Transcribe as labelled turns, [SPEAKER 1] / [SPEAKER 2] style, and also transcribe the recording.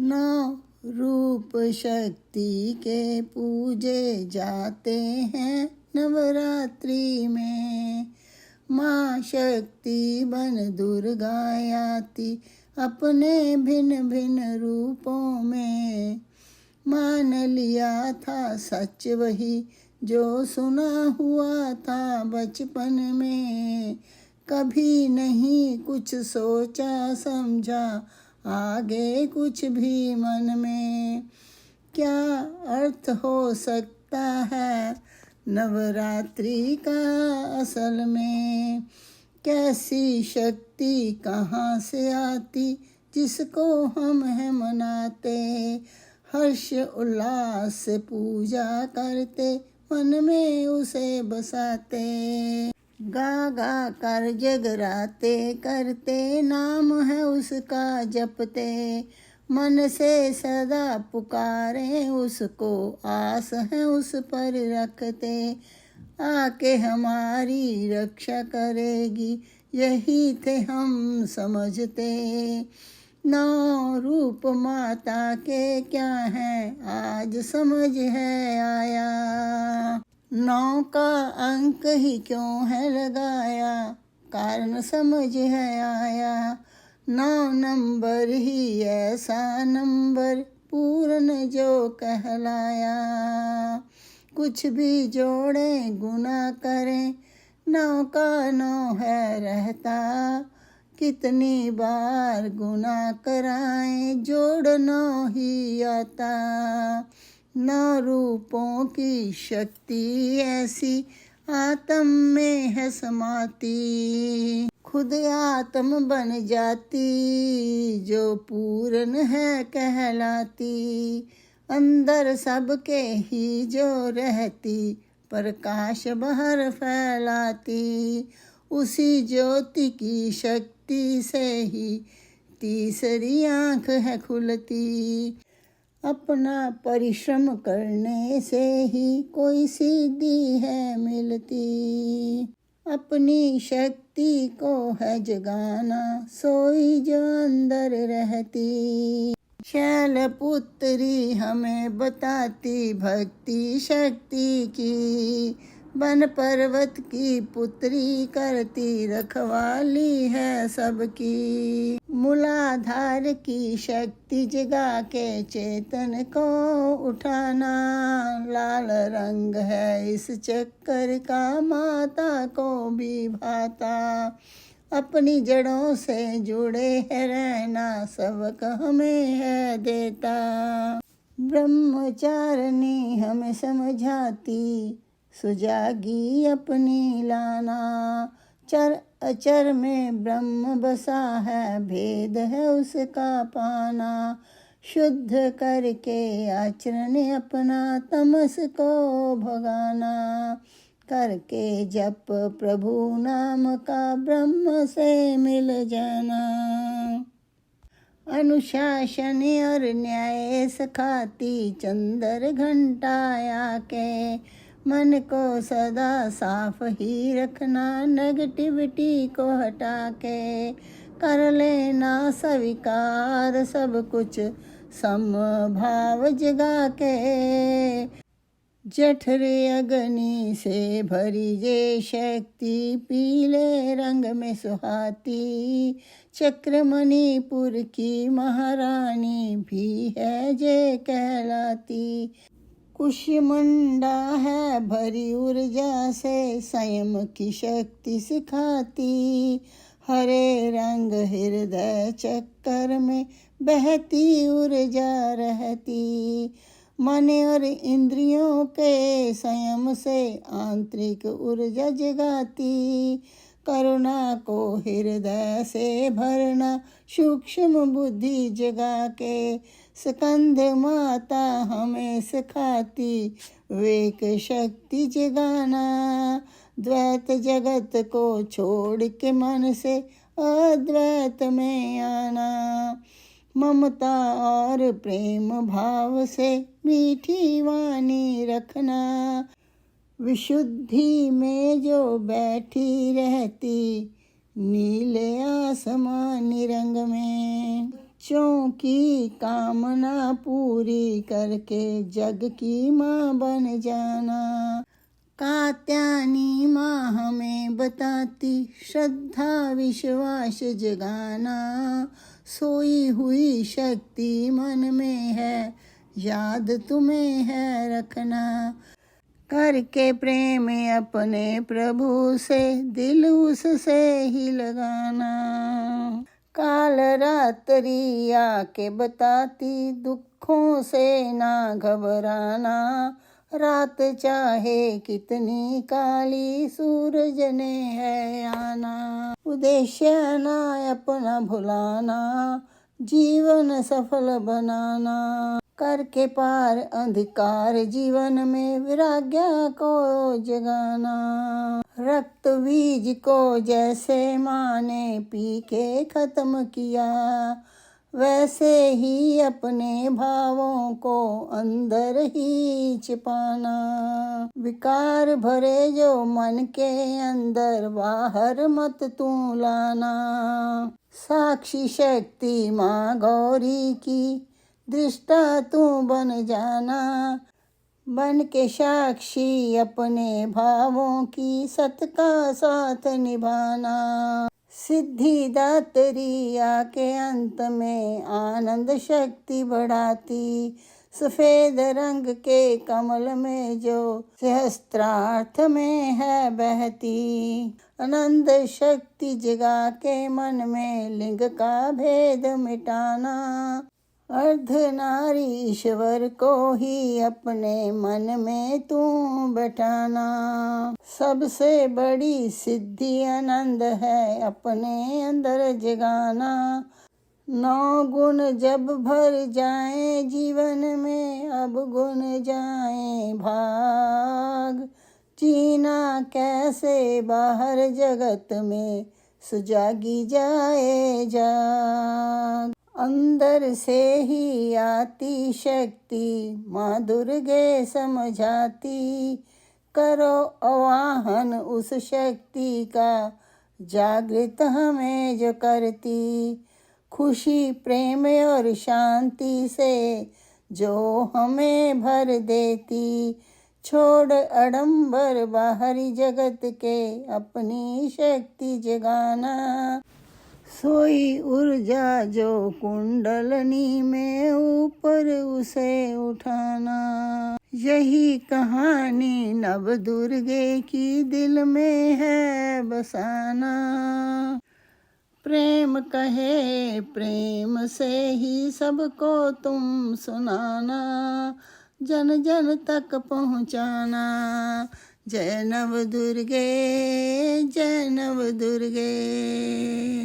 [SPEAKER 1] नौ रूप शक्ति के पूजे जाते हैं नवरात्रि में। माँ शक्ति बन दुर्गा आती अपने भिन्न भिन्न रूपों में। मान लिया था सच वही जो सुना हुआ था बचपन में। कभी नहीं कुछ सोचा समझा आगे कुछ भी मन में। क्या अर्थ हो सकता है नवरात्रि का असल में। कैसी शक्ति कहाँ से आती जिसको हम है मनाते। हर्ष उल्लास से पूजा करते मन में उसे बसाते। गा गा कर जगराते करते नाम है उसका जपते। मन से सदा पुकारे उसको आस है उस पर रखते। आके हमारी रक्षा करेगी यही थे हम समझते। नौ रूप माता के क्या हैं आज समझ है आया। नौ का अंक ही क्यों है लगाया कारण समझ है आया। नौ नंबर ही ऐसा नंबर पूर्ण जो कहलाया। कुछ भी जोड़े गुना करें नौ का नौ है रहता। कितनी बार गुना कराएं जोड़ नौ ही आता। नौ रूपों की शक्ति ऐसी आत्म में है समाती। खुद आत्म बन जाती जो पूर्ण है कहलाती। अंदर सबके ही जो रहती प्रकाश बाहर फैलाती। उसी ज्योति की शक्ति से ही तीसरी आँख है खुलती। अपना परिश्रम करने से ही कोई सिद्धि है मिलती। अपनी शक्ति को है जगाना सोई जो अंदर रहती। शैलपुत्री हमें बताती भक्ति शक्ति की। बन पर्वत की पुत्री करती रखवाली है सबकी। मूलाधार की शक्ति जगा के चेतन को उठाना। लाल रंग है इस चक्कर का माता को भी भाता। अपनी जड़ों से जुड़े है रहना सबक हमें है देता। ब्रह्मचारिणी हमें समझाती सुजागी अपनी लाना। चर अचर में ब्रह्म बसा है भेद है उसका पाना। शुद्ध करके आचरण अपना तमस को भगाना। करके जप प्रभु नाम का ब्रह्म से मिल जाना। अनुशासन और न्याय सिखाती चंद्र घंटा आके। मन को सदा साफ ही रखना नेगेटिविटी को हटा के। कर लेना स्वीकार सब कुछ समभाव जगा के। जठरे अग्नि से भरी जे शक्ति पीले रंग में सुहाती। चक्र मणिपुर की महारानी भी है जे कहलाती। कुष्मंडा है भरी ऊर्जा से संयम की शक्ति सिखाती। हरे रंग हृदय चक्कर में बहती ऊर्जा रहती। मन और इंद्रियों के संयम से आंतरिक ऊर्जा जगाती। करुणा को हृदय से भरना सूक्ष्म बुद्धि जगा के। स्कंद माता हमें सिखाती विवेक शक्ति जगाना। द्वैत जगत को छोड़ के मन से अद्वैत में आना। ममता और प्रेम भाव से मीठी वाणी रखना। विशुद्धि में जो बैठी रहती नीले आसमानी रंग में। बच्चों की कामना पूरी करके जग की माँ बन जाना। कात्यायनी माँ हमें बताती श्रद्धा विश्वास जगाना। सोई हुई शक्ति मन में है, याद तुम्हें है रखना। करके प्रेम अपने प्रभु से, दिल उससे ही लगाना। काल रात्रि आके बताती दुखों से ना घबराना। रात चाहे कितनी काली, सूरज ने है आना। उद्देश्य ना अपना भुलाना, जीवन सफल बनाना। करके पार अंधकार जीवन में, विराग्य को जगाना। रक्त बीज को जैसे माँ ने पी के खत्म किया, वैसे ही अपने भावों को अंदर ही छिपाना। विकार भरे जो मन के अंदर, बाहर मत तू लाना। साक्षी शक्ति माँ गौरी की, दृष्टा तू बन जाना। बन के साक्षी अपने भावों की, सत का साथ निभाना। सिद्धि दातरी आके अंत में आनंद शक्ति बढ़ाती। सफेद रंग के कमल में जो सहस्त्रार्थ में है बहती। आनंद शक्ति जगा के मन में लिंग का भेद मिटाना। अर्धनारी ईश्वर को ही अपने मन में तू बैठाना। सबसे बड़ी सिद्धि आनंद है अपने अंदर जगाना। 9 गुण जब भर जाए जीवन में, अब गुण जाए भाग। जीना कैसे बाहर जगत में, सुजागी जाए जाग। अंदर से ही आती शक्ति, माँ दुर्गे समझाती। करो आवाहन उस शक्ति का, जागृत हमें जो करती। खुशी प्रेम और शांति से जो हमें भर देती। छोड़ अडंबर बाहरी जगत के, अपनी शक्ति जगाना। सोई ऊर्जा जो कुंडलनी में, ऊपर उसे उठाना। यही कहानी नव दुर्गे की, दिल में है बसाना। प्रेम कहे प्रेम से ही सबको तुम सुनाना। जन जन तक पहुँचाना। जय नव दुर्गे, जय नव दुर्गे।